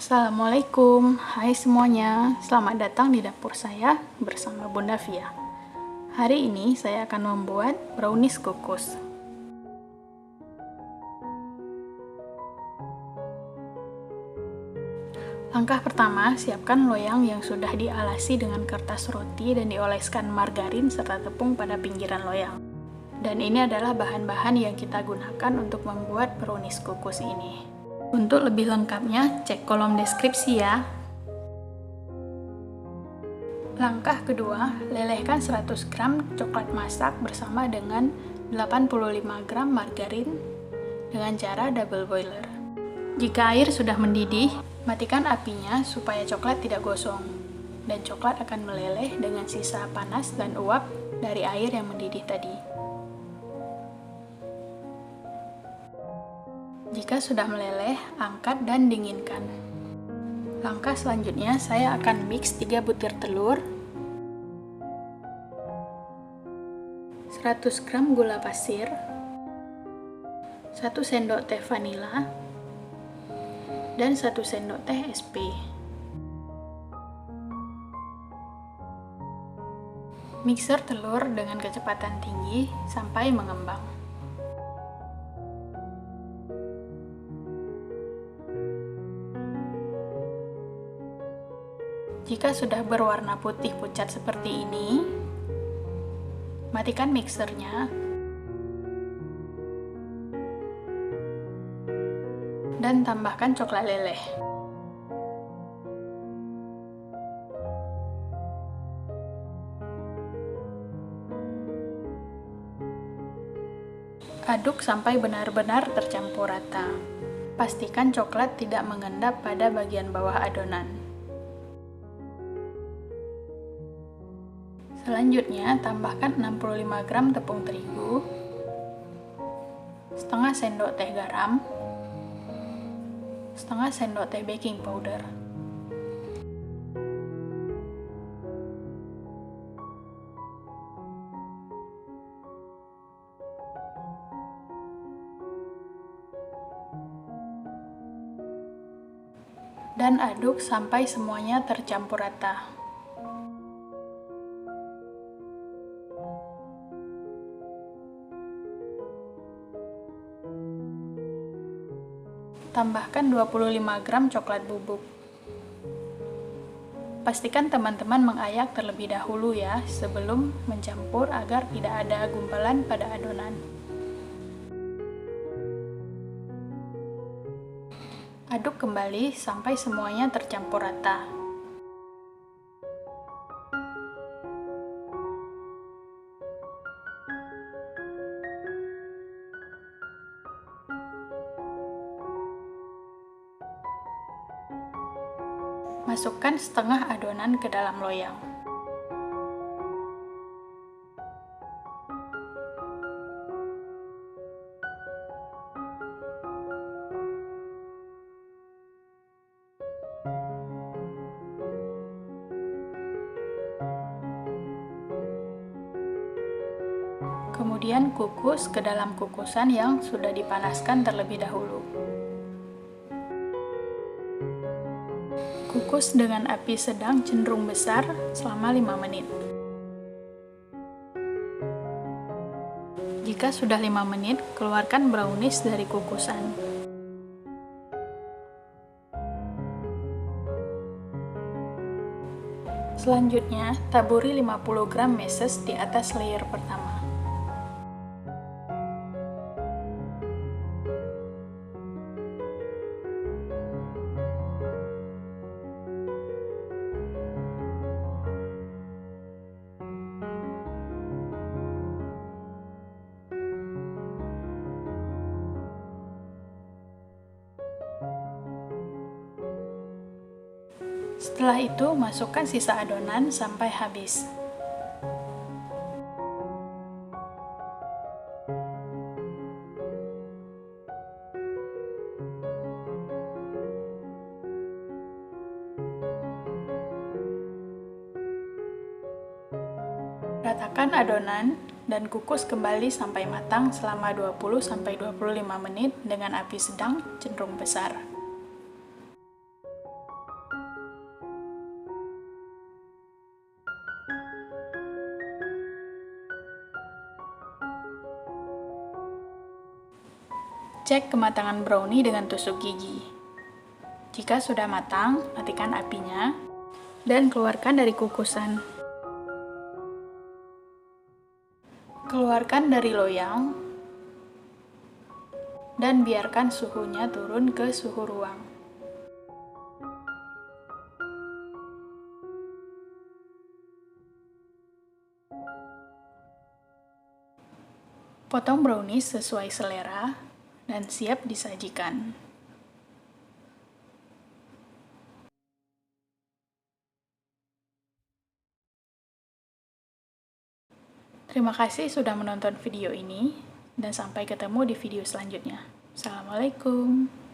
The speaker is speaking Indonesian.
Assalamualaikum, hai semuanya, selamat datang di dapur saya bersama Bunda Via. Hari ini saya akan membuat brownies kukus. Langkah pertama, siapkan loyang yang sudah dialasi dengan kertas roti dan dioleskan margarin serta tepung pada pinggiran loyang. Dan ini adalah bahan-bahan yang kita gunakan untuk membuat brownies kukus ini. Untuk lebih lengkapnya, cek kolom deskripsi ya. Langkah kedua, lelehkan 100 gram coklat masak bersama dengan 85 gram margarin dengan cara double boiler. Jika air sudah mendidih, matikan apinya supaya coklat tidak gosong, dan coklat akan meleleh dengan sisa panas dan uap dari air yang mendidih tadi. Jika sudah meleleh, angkat dan dinginkan. Langkah selanjutnya, saya akan mix 3 butir telur, 100 gram gula pasir, 1 sendok teh vanila, dan 1 sendok teh SP. Mixer telur dengan kecepatan tinggi sampai mengembang. Jika sudah berwarna putih pucat seperti ini, matikan mixernya dan tambahkan coklat leleh. Aduk sampai benar-benar tercampur rata. Pastikan coklat tidak mengendap pada bagian bawah adonan. Selanjutnya, tambahkan 65 gram tepung terigu, setengah sendok teh garam, setengah sendok teh baking powder, dan aduk sampai semuanya tercampur rata. Tambahkan 25 gram coklat bubuk. Pastikan teman-teman mengayak terlebih dahulu ya, sebelum mencampur agar tidak ada gumpalan pada adonan. Aduk kembali sampai semuanya tercampur rata. Masukkan setengah adonan ke dalam loyang. Kemudian kukus ke dalam kukusan yang sudah dipanaskan terlebih dahulu. Kukus dengan api sedang cenderung besar selama 5 menit. Jika sudah 5 menit, keluarkan brownies dari kukusan. Selanjutnya, taburi 50 gram meses di atas layer pertama. Setelah itu, masukkan sisa adonan sampai habis. Ratakan adonan dan kukus kembali sampai matang selama 20-25 menit dengan api sedang cenderung besar. Cek kematangan brownie dengan tusuk gigi. Jika sudah matang, matikan apinya dan keluarkan dari kukusan. Keluarkan dari loyang dan biarkan suhunya turun ke suhu ruang. Potong brownies sesuai selera dan siap disajikan. Terima kasih sudah menonton video ini, dan sampai ketemu di video selanjutnya. Assalamualaikum.